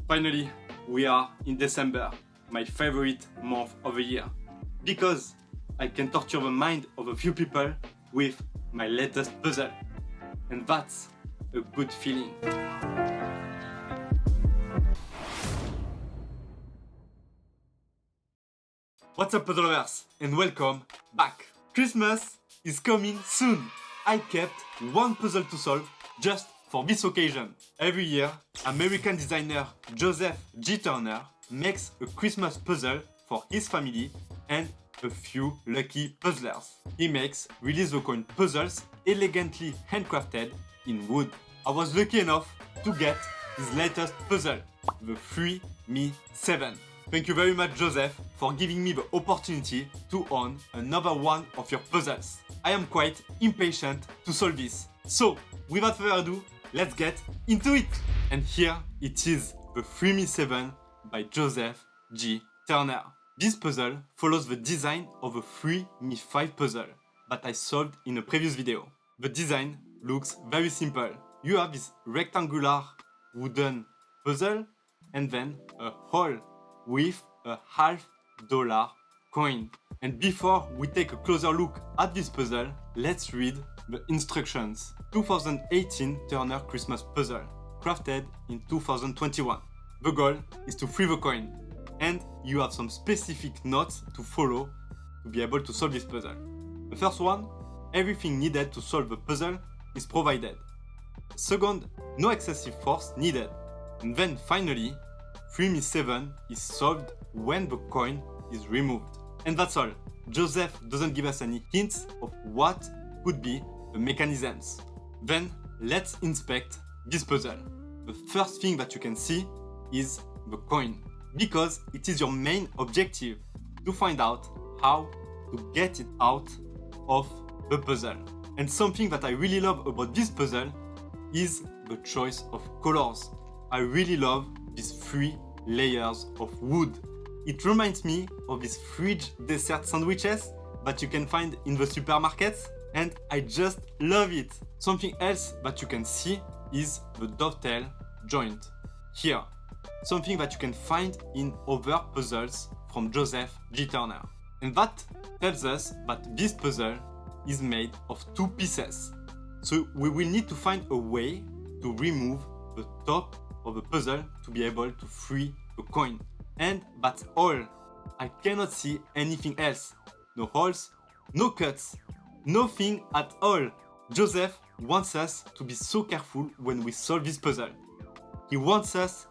Finally, we are in December, my favorite month of the year, because I can torture the mind of a few people with my latest puzzle. And that's a good feeling. What's up, puzzlers, and welcome back. Christmas is coming soon. I kept one puzzle to solve just for this occasion. Every year, American designer Joseph G. Turner makes a Christmas puzzle for his family and a few lucky puzzlers. He makes release the coin puzzles elegantly handcrafted in wood. I was lucky enough to get his latest puzzle, the 3Me7. Thank you very much, Joseph, for giving me the opportunity to own another one of your puzzles. I am quite impatient to solve this. So, without further ado, let's get into it! And here it is, the 3Me7 by Joseph G. Turner. This puzzle follows the design of a 3Me5 puzzle that I solved in a previous video. The design looks very simple. You have this rectangular wooden puzzle and then a hole with a $50 coin. And before we take a closer look at this puzzle, let's read the instructions. 2018 Turner Christmas puzzle, crafted in 2021. The goal is to free the coin, and you have some specific notes to follow to be able to solve this puzzle. The first one, everything needed to solve the puzzle is provided. Second, no excessive force needed. And then finally, 3Me7 is solved when the coin is removed. And that's all. Joseph doesn't give us any hints of what could be the mechanisms. Then let's inspect this puzzle. The first thing that you can see is the coin, because it is your main objective to find out how to get it out of the puzzle. And something that I really love about this puzzle is the choice of colors. I really love these 3 layers of wood. It reminds me of these fridge dessert sandwiches that you can find in the supermarkets, and I just love it. Something else that you can see is the dovetail joint here. Something that you can find in other puzzles from Joseph G. Turner. And that tells us that this puzzle is made of 2 pieces. So we will need to find a way to remove the top of the puzzle to be able to free the coin. And that's all. I cannot see anything else. No holes, no cuts, nothing at all. Joseph wants us to be so careful when we solve this puzzle. He wants us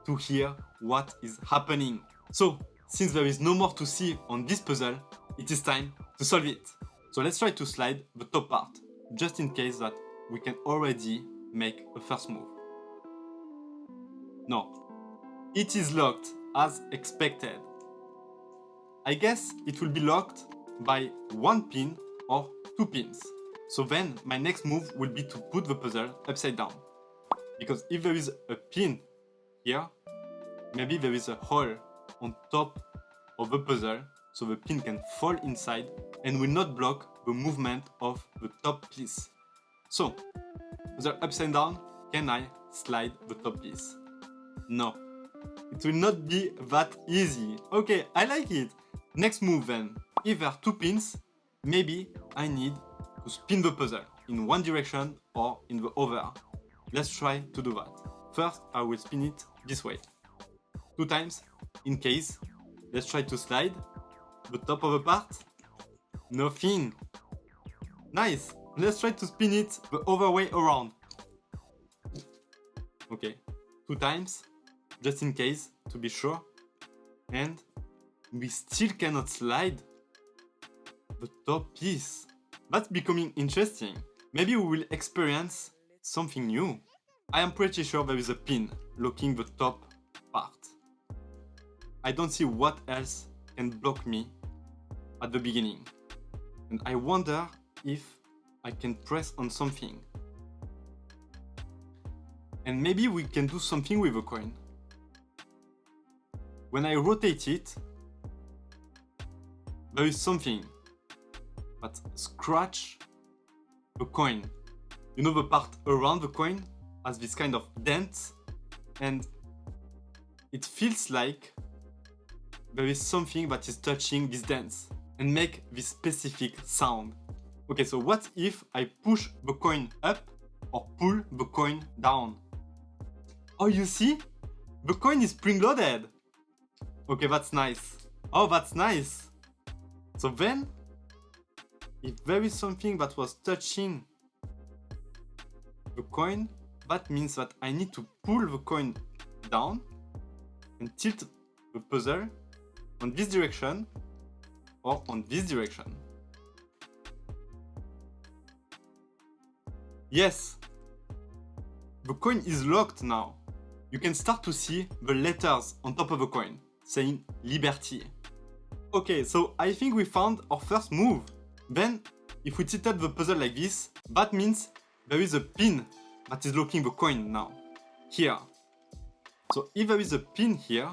to hear what is happening. So, since there is no more to see on this puzzle, it is time to solve it. So let's try to slide the top part, just in case that we can already make a first move. No, it is locked as expected. I guess it will be locked by 1 pin or 2 pins. So then my next move will be to put the puzzle upside down. Because if there is a pin here, maybe there is a hole on top of the puzzle, so the pin can fall inside and will not block the movement of the top piece. So, puzzle upside down, can I slide the top piece? No, it will not be that easy. Okay, I like it. Next move then. If there are 2 pins, maybe I need to spin the puzzle in one direction or in the other. Let's try to do that. First, I will spin it this way. 2 times, in case. Let's try to slide the top of the part. Nothing. Nice. Let's try to spin it the other way around. Okay, 2 times, just in case, to be sure. And we still cannot slide the top piece. That's becoming interesting. Maybe we will experience something new. I am pretty sure there is a pin locking the top part. I don't see what else can block me at the beginning. And I wonder if I can press on something. And maybe we can do something with the coin. When I rotate it, there is something that scratch the coin. You know, the part around the coin has this kind of dent, and it feels like there is something that is touching this dance and make this specific sound. Okay, so what if I push the coin up or pull the coin down? Oh, you see? The coin is spring-loaded. Okay, that's nice. Oh, that's nice. So then, if there is something that was touching the coin, that means that I need to pull the coin down and tilt the puzzle on this direction or on this direction. Yes, the coin is locked now. You can start to see the letters on top of the coin saying Liberty. Okay, so I think we found our first move. Then, if we tilted the puzzle like this, that means there is a pin that is locking the coin now, here. So if there is a pin here,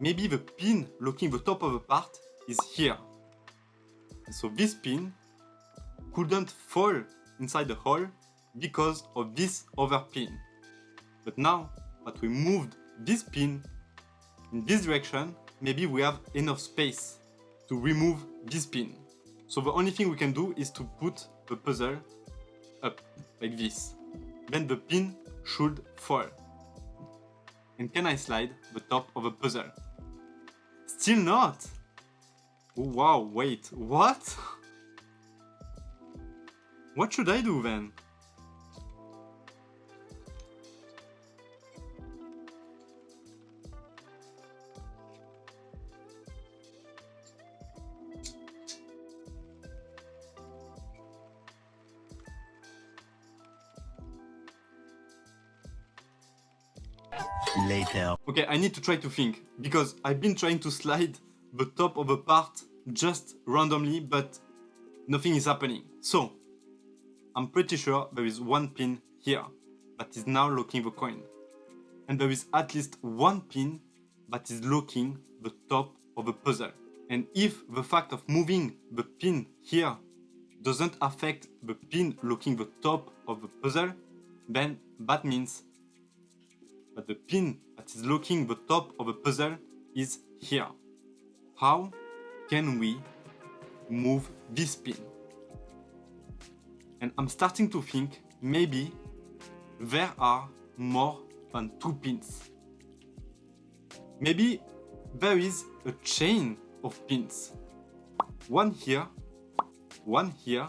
maybe the pin locking the top of the part is here. So this pin couldn't fall inside the hole because of this other pin. But now that we moved this pin in this direction, maybe we have enough space to remove this pin. So the only thing we can do is to put the puzzle up like this. Then the pin should fall. And can I slide the top of the puzzle? Still not! Oh, wow, wait, what? What should I do then? Later. Okay, I need to try to think, because I've been trying to slide the top of a part just randomly, but nothing is happening. So, I'm pretty sure there is one pin here that is now locking the coin. And there is at least one pin that is locking the top of the puzzle. And if the fact of moving the pin here doesn't affect the pin locking the top of the puzzle, then that means that the pin that is locking the top of the puzzle is here. How can we move this pin? And I'm starting to think maybe there are more than 2 pins. Maybe there is a chain of pins. One here, one here,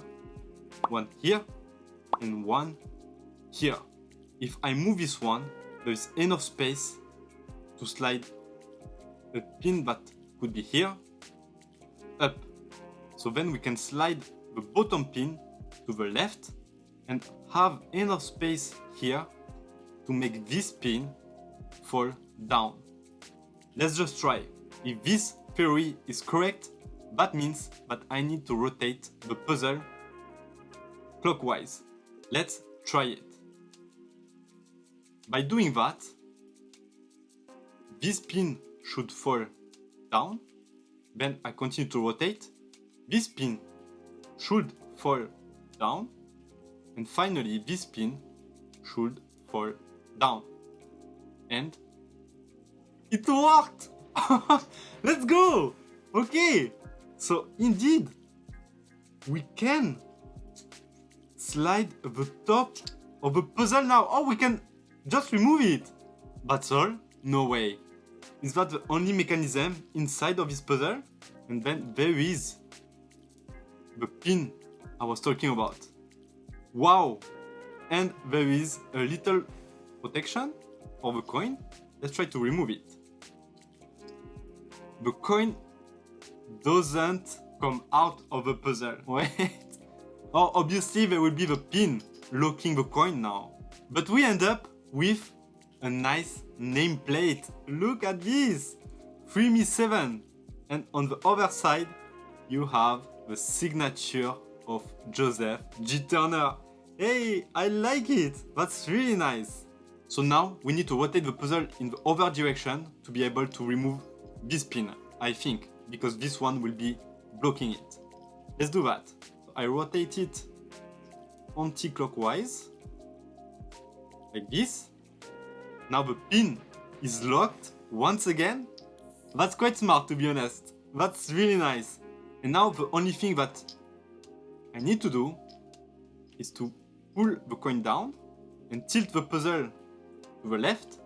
one here, and one here. If I move this one, there is enough space to slide a pin that could be here up. So then we can slide the bottom pin to the left and have enough space here to make this pin fall down. Let's just try. If this theory is correct, that means that I need to rotate the puzzle clockwise. Let's try it. By doing that, this pin should fall down. Then I continue to rotate. This pin should fall down. And finally, this pin should fall down. And it worked! Let's go! Okay, so indeed, we can slide the top of the puzzle now. Oh, we can just remove it. That's all? No way. Is that the only mechanism inside of this puzzle? And then there is the pin I was talking about. Wow! And there is a little protection for the coin. Let's try to remove it. The coin doesn't come out of the puzzle. Wait. Oh, obviously there will be the pin locking the coin now. But we end up with a nice nameplate. Look at this! 3Me7. And on the other side, you have the signature of Joseph G. Turner. Hey, I like it! That's really nice. So now we need to rotate the puzzle in the other direction to be able to remove this pin, I think, because this one will be blocking it. Let's do that. I rotate it anti-clockwise, like this. Now the pin is locked once again. That's quite smart, to be honest. That's really nice. And now the only thing that I need to do is to pull the coin down and tilt the puzzle to the left,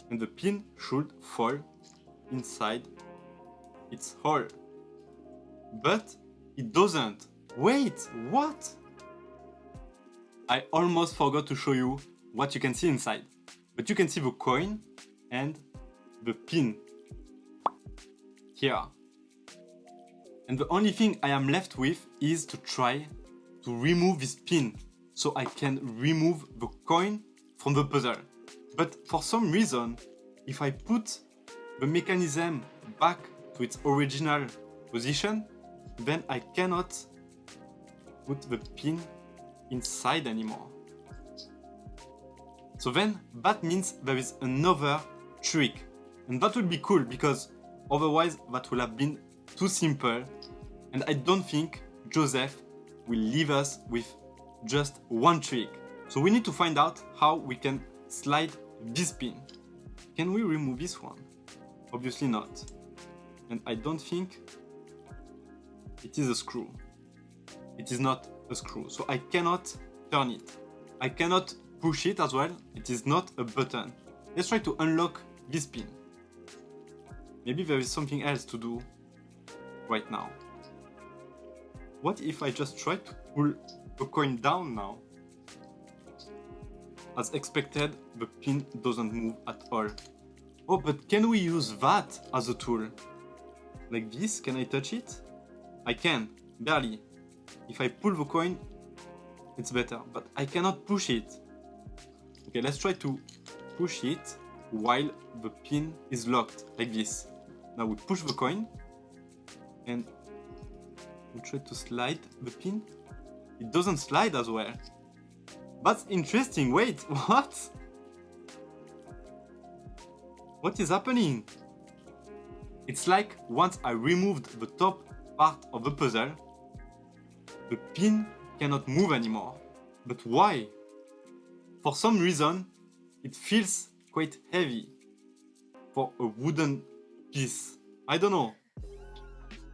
and the pin should fall inside its hole. But it doesn't. Wait, what? I almost forgot to show you what you can see inside. But you can see the coin and the pin here. And the only thing I am left with is to try to remove this pin so I can remove the coin from the puzzle. But for some reason, if I put the mechanism back to its original position, then I cannot put the pin inside anymore. So then that means there is another trick. And that would be cool because otherwise that would have been too simple. And I don't think Joseph will leave us with just one trick. So we need to find out how we can slide this pin. Can we remove this one? Obviously not. And I don't think it is a screw. It is not a screw. So I cannot turn it. I cannot push it as well. It is not a button. Let's try to unlock this pin. Maybe there is something else to do right now. What if I just try to pull the coin down now? As expected, the pin doesn't move at all. Oh, but can we use that as a tool? Like this, can I touch it? I can, barely. If I pull the coin, it's better, but I cannot push it. Okay, let's try to push it while the pin is locked, like this. Now we push the coin, and we try to slide the pin. It doesn't slide as well. That's interesting. Wait, what? What is happening? It's like once I removed the top part of the puzzle, the pin cannot move anymore. But why? For some reason, it feels quite heavy for a wooden piece. I don't know.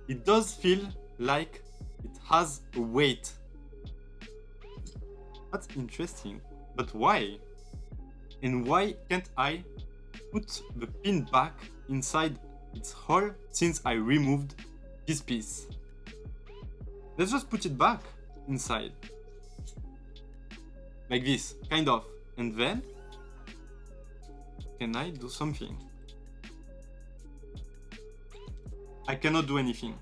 It does feel like it has a weight. That's interesting. But why? And why can't I put the pin back inside its hole since I removed this piece? Let's just put it back inside. Like this, kind of. And then, can I do something? I cannot do anything.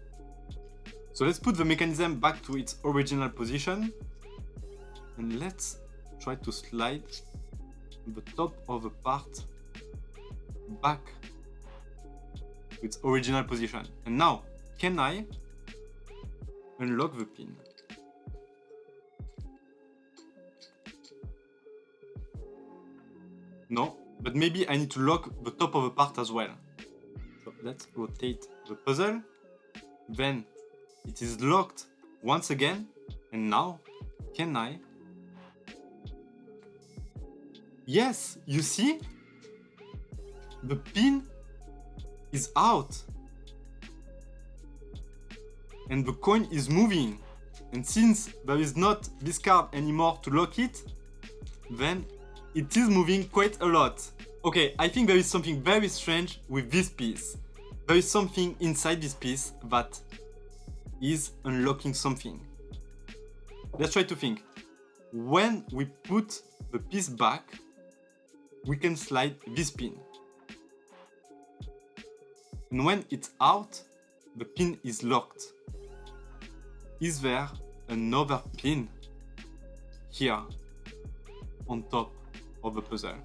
So let's put the mechanism back to its original position. And let's try to slide the top of the part back to its original position. And now, can I unlock the pin? No, but maybe I need to lock the top of the part as well. So let's rotate the puzzle. Then it is locked once again. And now, can I? Yes, you see? The pin is out. And the coin is moving. And since there is not this card anymore to lock it, then it is moving quite a lot. Okay, I think there is something very strange with this piece. There is something inside this piece that is unlocking something. Let's try to think. When we put the piece back, we can slide this pin. And when it's out, the pin is locked. Is there another pin here on top of the puzzle?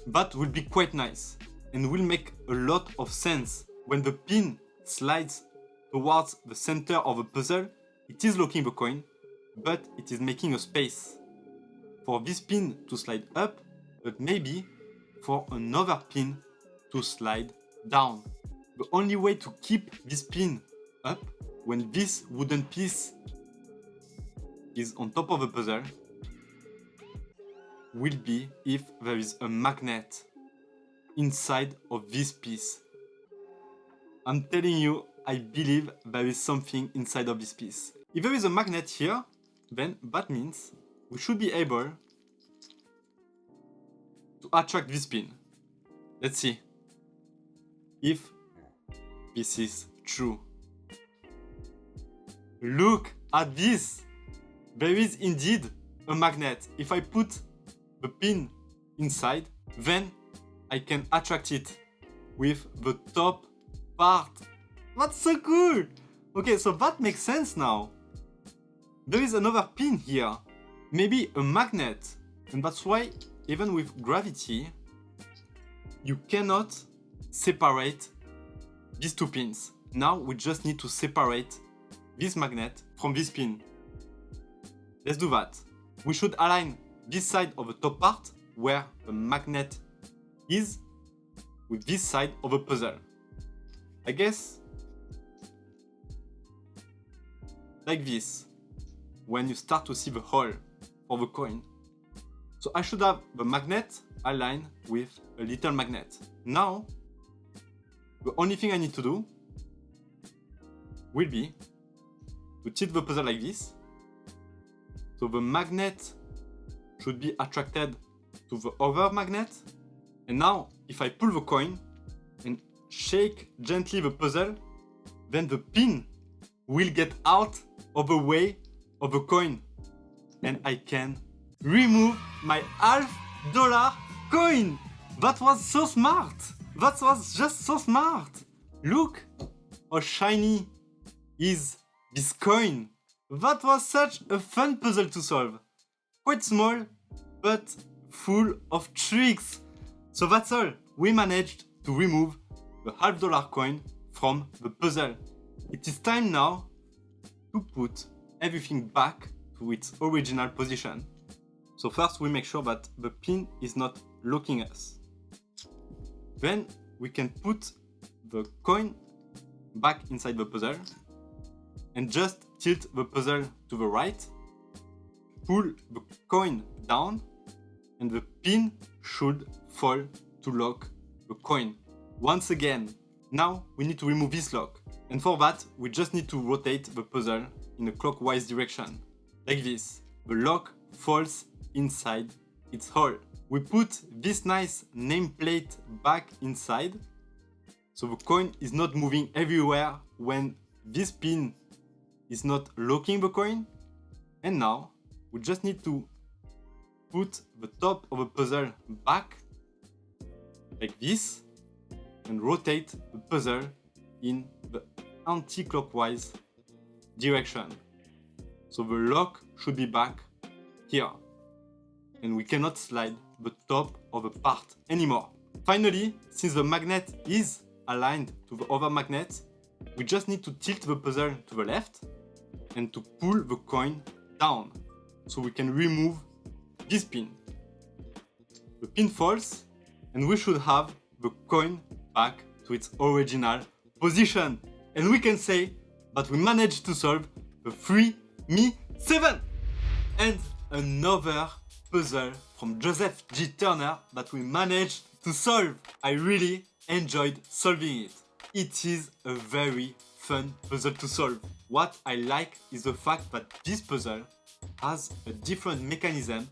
That will be quite nice and will make a lot of sense. When the pin slides towards the center of the puzzle, it is locking the coin, but it is making a space for this pin to slide up, but maybe for another pin to slide down. The only way to keep this pin up when this wooden piece is on top of the puzzle will be if there is a magnet inside of this piece. I'm telling you, I believe there is something inside of this piece. If there is a magnet here, then that means we should be able to attract this pin. Let's see if this is true. Look at this! There is indeed a magnet. If I put the pin inside, then I can attract it with the top part. That's so cool! Okay, so that makes sense now. There is another pin here. Maybe a magnet. And that's why, even with gravity, you cannot separate these two pins. Now we just need to separate this magnet from this pin. Let's do that. We should align this side of the top part where the magnet is with this side of the puzzle. I guess like this, when you start to see the hole for the coin. So I should have the magnet aligned with a little magnet. Now, the only thing I need to do will be to tilt the puzzle like this. So the magnet should be attracted to the other magnet. And now, if I pull the coin and shake gently the puzzle, then the pin will get out of the way of the coin. And I can remove my $50 coin. That was so smart. That was just so smart. Look how shiny is this coin. That was such a fun puzzle to solve. Quite small, but full of tricks. So that's all. We managed to remove the $50 coin from the puzzle. It is time now to put everything back to its original position. So first we make sure that the pin is not locking us. Then we can put the coin back inside the puzzle and just tilt the puzzle to the right, pull the coin down, and the pin should fall to lock the coin. Once again, now we need to remove this lock. And for that, we just need to rotate the puzzle in a clockwise direction. Like this. The lock falls inside its hole. We put this nice nameplate back inside, so the coin is not moving everywhere when this pin is not locking the coin. And now we just need to put the top of the puzzle back like this and rotate the puzzle in the anti-clockwise direction. So the lock should be back here. And we cannot slide the top of the part anymore. Finally, since the magnet is aligned to the other magnet, we just need to tilt the puzzle to the left and to pull the coin down so we can remove this pin. The pin falls and we should have the coin back to its original position. And we can say that we managed to solve the 3Me7 and another puzzle from Joseph G. Turner that we managed to solve. I really enjoyed solving it. It is a very fun puzzle to solve. What I like is the fact that this puzzle has a different mechanism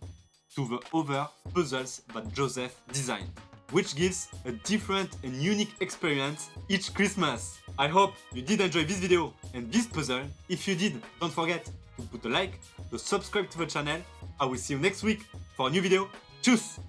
to the other puzzles that Joseph designed, which gives a different and unique experience each Christmas. I hope you did enjoy this video and this puzzle. If you did, don't forget to put a like, to subscribe to the channel. I will see you next week for a new video. Tschüss!